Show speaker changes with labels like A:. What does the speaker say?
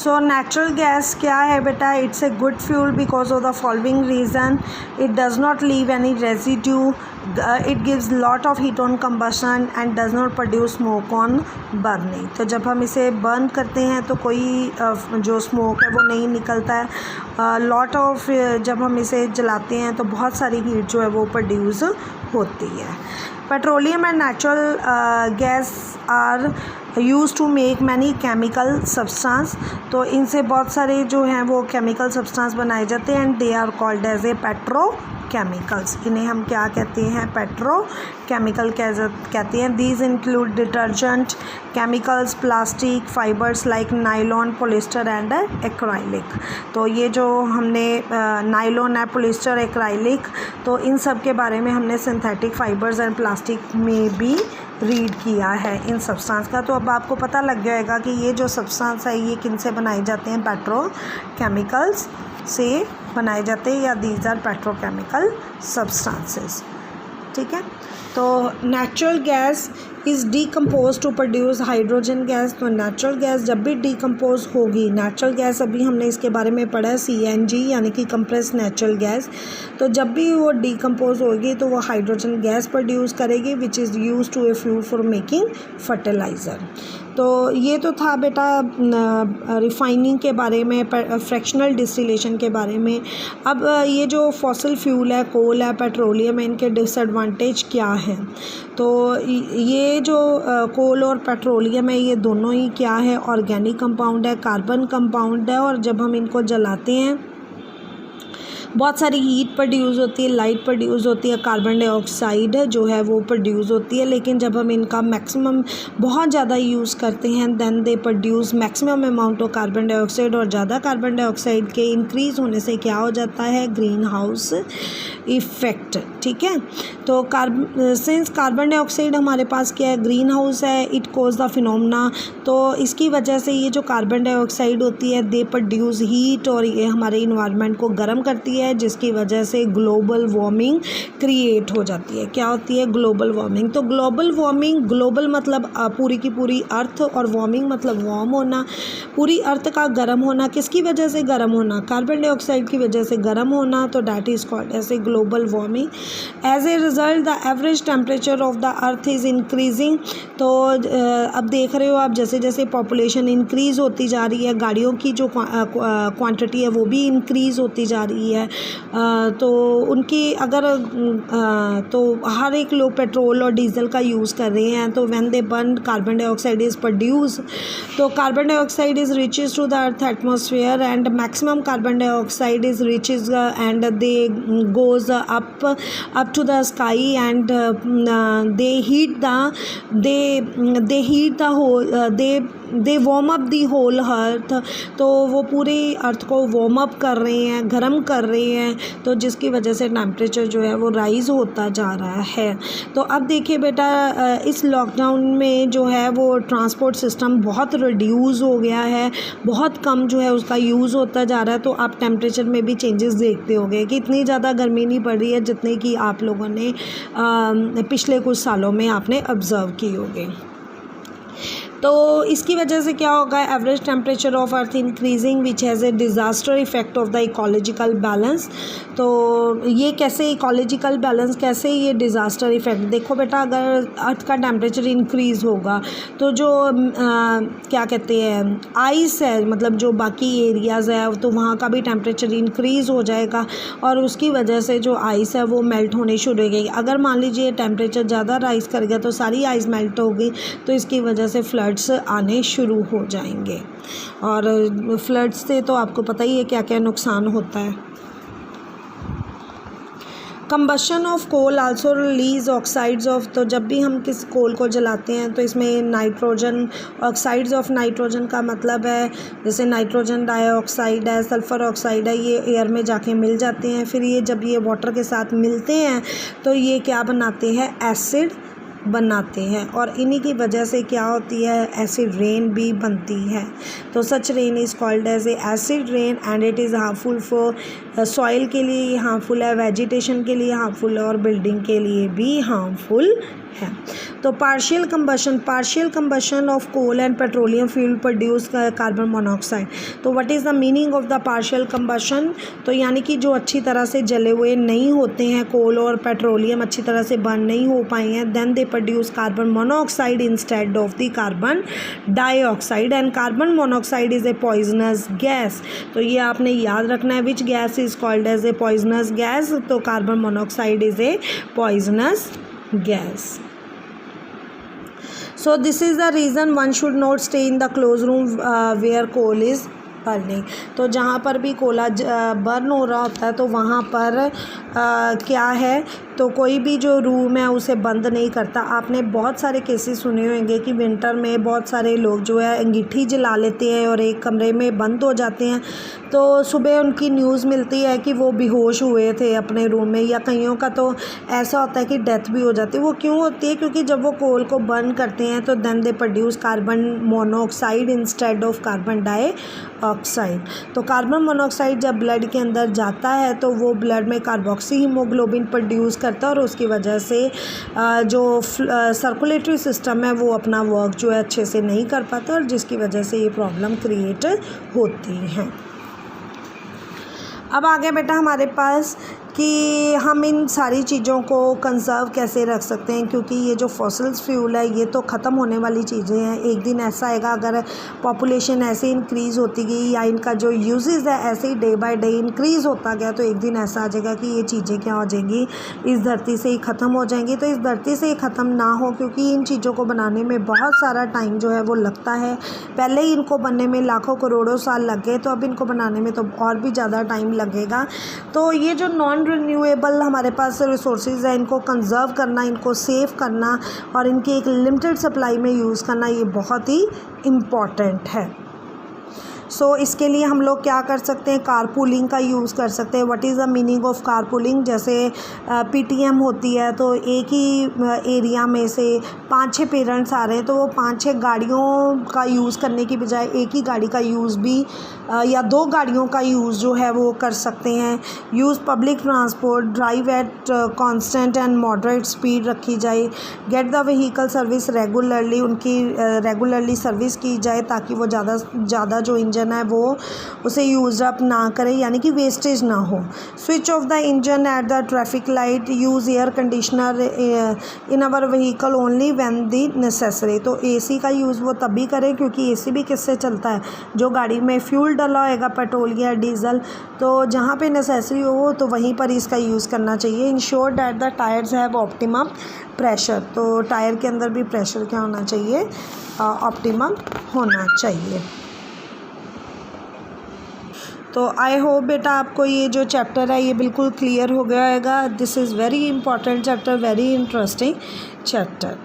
A: So natural gas क्या है बेटा, it's a good fuel because of the following reason, it does not leave any residue, it gives lot of heat on combustion and does not produce smoke on burning. तो जब हम इसे burn करते हैं तो कोई जो स्मोक है वो नहीं निकलता है। लॉट ऑफ जब हम इसे जलाते हैं तो बहुत सारी हीट जो है वो प्रोड्यूस होती है। Petroleum and natural gas are use to make many chemical substance. तो इनसे बहुत सारे जो हैं वो केमिकल सब्सटेंस बनाए जाते हैं and they are called as a petrochemicals. इन्हें हम क्या कहते हैं, पेट्रोकेमिकल कहते हैं। These include detergent, chemicals, plastic, fibres like nylon, polyester and acrylic. तो ये जो हमने नायलॉन है, पॉलिस्टर, एक्राइलिक, तो इन सब के बारे में हमने सिंथेटिक फाइबर्स एंड प्लास्टिक में भी रीड किया है इन सब्सटेंस का। तो अब आपको पता लग जाएगा कि ये जो सब्सटेंस है ये किन से बनाए जाते हैं, पेट्रोकेमिकल्स से बनाए जाते हैं, या दीज आर पेट्रोकेमिकल सब्सटेंसेस। ठीक है। तो natural gas is decompose to produce hydrogen gas. तो नेचुरल गैस जब भी डीकम्पोज होगी, नेचुरल गैस अभी हमने इसके बारे में पढ़ा है, CNG यानी कि कंप्रेस नेचुरल गैस। तो जब भी वो डीकम्पोज होगी तो वो हाइड्रोजन गैस प्रोड्यूस करेगी which is use to a fuel for making fertiliser. तो ये तो था बेटा रिफाइनिंग के बारे में, फ्रैक्शनल डिस्टिलेशन के बारे में। अब ये जो फॉसिल फ्यूल है, कोल है, पेट्रोलियम है, इनके डिसएडवांटेज क्या हैं। तो ये जो कोल और पेट्रोलियम है ये दोनों ही क्या है, ऑर्गेनिक कंपाउंड है, कार्बन कंपाउंड है, और जब हम इनको जलाते हैं बहुत सारी हीट प्रोड्यूस होती है, लाइट प्रोड्यूस होती है, कार्बन डाइऑक्साइड जो है वो प्रोड्यूस होती है। लेकिन जब हम इनका मैक्सिमम बहुत ज़्यादा यूज़ करते हैं then they produce maximum amount of carbon dioxide, और ज़्यादा कार्बन डाइऑक्साइड के इंक्रीज़ होने से क्या हो जाता है, ग्रीन हाउस इफ़ेक्ट। ठीक है। तो सिंस कार्बन डाइऑक्साइड हमारे पास क्या है, ग्रीन हाउस है, इट कोज द फिनोमेना। तो इसकी वजह से ये जो कार्बन डाइऑक्साइड होती है दे प्रोड्यूस हीट, और ये हमारे इन्वायरमेंट को गर्म करती है, जिसकी वजह से ग्लोबल वार्मिंग क्रिएट हो जाती है। क्या होती है, ग्लोबल वार्मिंग। तो ग्लोबल वार्मिंग, ग्लोबल मतलब पूरी की पूरी अर्थ, और वार्मिंग मतलब वार्म होना, पूरी अर्थ का गर्म होना। किसकी वजह से गर्म होना, कार्बन डाइऑक्साइड की वजह से गर्म होना। तो that is called as a global warming. As a result the average temperature of the earth is increasing. तो अब देख रहे हो आप, जैसे जैसे पॉपुलेशन इंक्रीज़ होती जा रही है, गाड़ियों की जो क्वांटिटी है वो भी इंक्रीज़ होती जा रही है। तो उनकी अगर तो हर एक लोग पेट्रोल और डीजल का यूज़ कर रहे हैं, तो when they burn carbon dioxide is produce. तो carbon dioxide is reaches to the earth atmosphere and maximum carbon dioxide is reaches and they goes up to the sky and they heat the whole they warm up the whole earth। तो वो पूरी अर्थ को warm up कर रहे हैं, गर्म कर रहे हैं, तो जिसकी वजह से टेम्परेचर जो है वो राइज़ होता जा रहा है। तो अब देखिए बेटा, इस लॉकडाउन में जो है वो ट्रांसपोर्ट सिस्टम बहुत रिड्यूस हो गया है, बहुत कम जो है उसका यूज़ होता जा रहा है। तो आप टेम्परेचर में भी चेंजेस देखते होंगे कि इतनी ज़्यादा गर्मी नहीं पड़ रही है जितने कि आप लोगों ने पिछले कुछ सालों में आपने ऑब्ज़र्व की होगी। तो इसकी वजह से क्या होगा, average temperature of earth increasing which has a disaster effect of the ecological balance. तो ये कैसे इकोलॉजिकल बैलेंस, कैसे ये डिज़ास्टर इफेक्ट, देखो बेटा, अगर अर्थ का टेम्परेचर इंक्रीज़ होगा तो जो क्या कहते हैं आइस है, मतलब जो बाकी एरियाज़ है, तो वहाँ का भी टेम्परेचर इंक्रीज़ हो जाएगा, और उसकी वजह से जो आइस है वो मेल्ट होनी शुरू हो गई। अगर मान लीजिए टेम्परेचर ज़्यादा राइज़ कर गया तो सारी आइस मेल्ट होगी, तो इसकी वजह से फ्लड्स आने शुरू हो जाएंगे। और फ्लड्स से तो आपको पता ही है क्या क्या नुकसान होता है। Combustion of coal also release oxides of. तो जब भी हम किस कोल को जलाते हैं तो इसमें नाइट्रोजन, ऑक्साइड्स ऑफ नाइट्रोजन का मतलब है जैसे नाइट्रोजन डाइऑक्साइड है, सल्फ़र ऑक्साइड है, ये एयर में जाके मिल जाते हैं। फिर ये जब ये वाटर के साथ मिलते हैं तो ये क्या बनाते हैं, एसिड बनाते हैं, और इन्हीं की वजह से क्या होती है, एसिड रेन भी बनती है। तो such rain is called as a acid rain and it is harmful for soil के लिए हार्मफुल है, वेजिटेशन के लिए हार्मफुल है, और बिल्डिंग के लिए भी हार्मफुल है। तो partial combustion of coal and petroleum fuel produce carbon monoxide. तो what is the meaning of the partial combustion? तो यानी कि जो अच्छी तरह से जले हुए नहीं होते हैं, कोल और पेट्रोलियम अच्छी तरह से बर्न नहीं हो पाए हैं, then they produce carbon monoxide instead of the carbon dioxide, and carbon monoxide is a poisonous gas. तो ये आपने याद रखना है, which gas is called as a poisonous gas? तो carbon monoxide is a poisonous gas. So this is the reason one should not stay in the closed room where coal is burning. तो जहाँ पर भी Cola burn हो रहा होता है तो वहाँ पर क्या है, तो कोई भी जो रूम है उसे बंद नहीं करता। आपने बहुत सारे केसेस सुने होंगे कि विंटर में बहुत सारे लोग जो है अंगीठी जला लेते हैं और एक कमरे में बंद हो जाते हैं, तो सुबह उनकी न्यूज़ मिलती है कि वो बेहोश हुए थे अपने रूम में, या कईयों का तो ऐसा होता है कि डेथ भी हो जाती है। वो क्यों होती है? क्योंकि जब वो कोल को बर्न करते हैं तो then they produce carbon monoxide instead of carbon dioxide. तो कार्बन मोनोऑक्साइड जब ब्लड के अंदर जाता है तो वो ब्लड में कार्बोक्सी हीमोग्लोबिन प्रोड्यूस करता है और उसकी वजह से जो सर्कुलेटरी सिस्टम है वो अपना वर्क जो है अच्छे से नहीं कर पाता, और जिसकी वजह से ये प्रॉब्लम क्रिएट होती हैं। अब आ गया बेटा हमारे पास कि हम इन सारी चीज़ों को कंजर्व कैसे रख सकते हैं, क्योंकि ये जो फॉसिल्स फ्यूल है ये तो ख़त्म होने वाली चीज़ें हैं। एक दिन ऐसा आएगा, अगर पॉपुलेशन ऐसे इंक्रीज़ होती गई या इनका जो यूजेस है ऐसे ही डे बाय डे इंक्रीज़ होता गया, तो एक दिन ऐसा आ जाएगा कि ये चीज़ें क्या हो जाएंगी, इस धरती से ही ख़त्म हो जाएंगी। तो इस धरती से ही ख़त्म ना हो, क्योंकि इन चीज़ों को बनाने में बहुत सारा टाइम जो है वो लगता है। पहले ही इनको बनने में लाखों करोड़ों साल लग गए, तो अब इनको बनाने में तो और भी ज़्यादा टाइम लगेगा। तो ये जो नॉन रिन्यूएबल हमारे पास रिसोर्सेज है, इनको कंजर्व करना, इनको सेव करना और इनकी एक लिमिटेड सप्लाई में यूज़ करना, ये बहुत ही इम्पॉर्टेंट है। सो इसके लिए हम लोग क्या कर सकते हैं, कारपूलिंग का यूज़ कर सकते हैं। What is the meaning of carpooling? जैसे पीटीएम होती है, तो एक ही एरिया में से 5-6 पेरेंट्स आ रहे हैं, तो वो 5-6 गाड़ियों का यूज़ करने की बजाय एक ही गाड़ी का यूज़ भी या 2 गाड़ियों का यूज़ जो है वो कर सकते हैं। Use public transport, drive at constant and moderate speed रखी जाए। Get the vehicle service regularly, उनकी रेगुलरली सर्विस की जाए ताकि वो ज़्यादा जो इंजन है वो उसे यूज़ अप ना करें, यानी कि वेस्टेज ना हो। Switch off the engine at the traffic light. Use air conditioner in our vehicle only when the necessary. तो एसी का यूज़ वो तभी करें, क्योंकि एसी भी किससे चलता है, जो गाड़ी में फ्यूल डला होएगा पेट्रोल या डीजल, तो जहाँ पे नेसेसरी हो तो वहीं पर इसका यूज़ करना चाहिए। Ensure that the tyres have optimum pressure. तो टायर के अंदर भी प्रेशर क्या होना चाहिए, ऑप्टिमम होना चाहिए। तो आई होप बेटा आपको ये जो चैप्टर है ये बिल्कुल क्लियर हो गया होगा। This is very important chapter, very interesting chapter.